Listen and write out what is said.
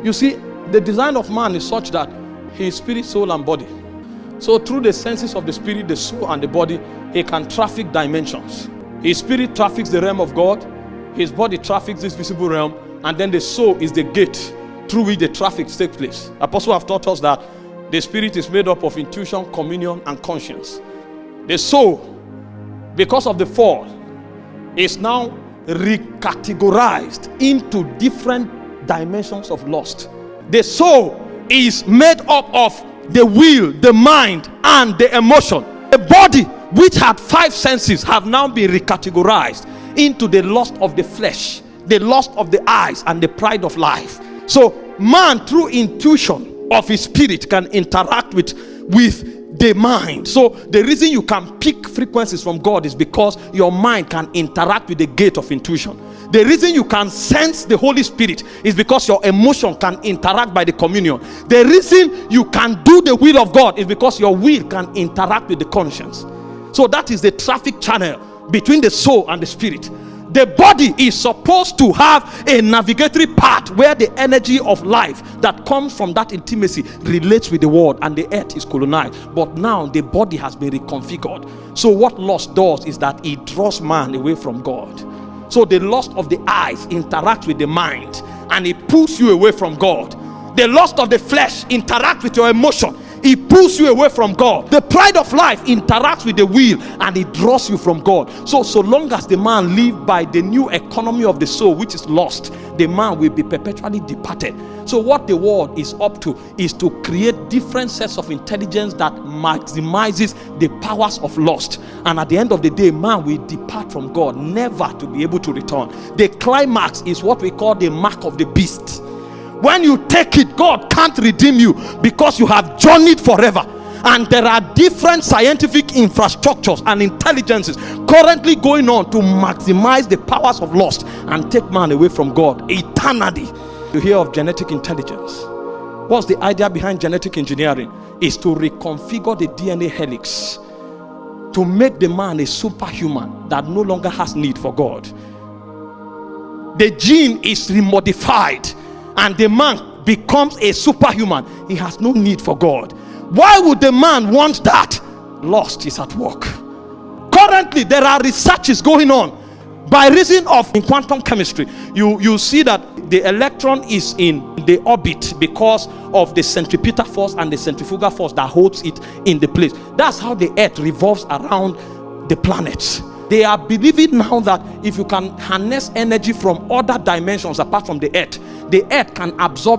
You see, the design of man is such that he is spirit, soul, and body. So through the senses of the spirit, the soul, and the body, he can traffic dimensions. His spirit traffics the realm of God, his body traffics this visible realm, and then the soul is the gate through which the traffic takes place. Apostles have taught us that the spirit is made up of intuition, communion, and conscience. The soul, because of the fall, is now recategorized into different dimensions of lust. The soul is made up of the will, the mind, and the emotion. The body, which had 5 senses, have now been recategorized into the lust of the flesh, the lust of the eyes, and the pride of life. So man, through intuition of his spirit, can interact with the mind. So the reason you can pick frequencies from God is because your mind can interact with the gate of intuition. The reason you can sense the Holy Spirit is because your emotion can interact by the communion. The reason you can do the will of God is because your will can interact with the conscience. So that is the traffic channel between the soul and the spirit. The body is supposed to have a navigatory part where the energy of life that comes from that intimacy relates with the world, and the earth is colonized. But now the body has been reconfigured. So what lust does is that it draws man away from God. So the lust of the eyes interacts with the mind, and it pulls you away from God. The lust of the flesh interacts with your emotion. It pulls you away from God. The pride of life interacts with the will, and it draws you from God. So long as the man live by the new economy of the soul, which is lust, the man will be perpetually departed. So what the world is up to is to create different sets of intelligence that maximizes the powers of lust. And at the end of the day, man will depart from God, never to be able to return. The climax is what we call the mark of the beast. When you take it, God can't redeem you because you have journeyed forever. And there are different scientific infrastructures and intelligences currently going on to maximize the powers of lust and take man away from God eternally. You hear of genetic intelligence. What's the idea behind genetic engineering? Is to reconfigure the DNA helix to make the man a superhuman that no longer has need for God. The gene is remodified, and the man becomes a superhuman. He has no need for God. Why would the man want that? Lust is at work. Currently, there are researches going on by reason of in quantum chemistry. You see that the electron is in the orbit because of the centripetal force and the centrifugal force that holds it in the place. That's how the earth revolves around the planets. They are believing now that if you can harness energy from other dimensions apart from the earth can absorb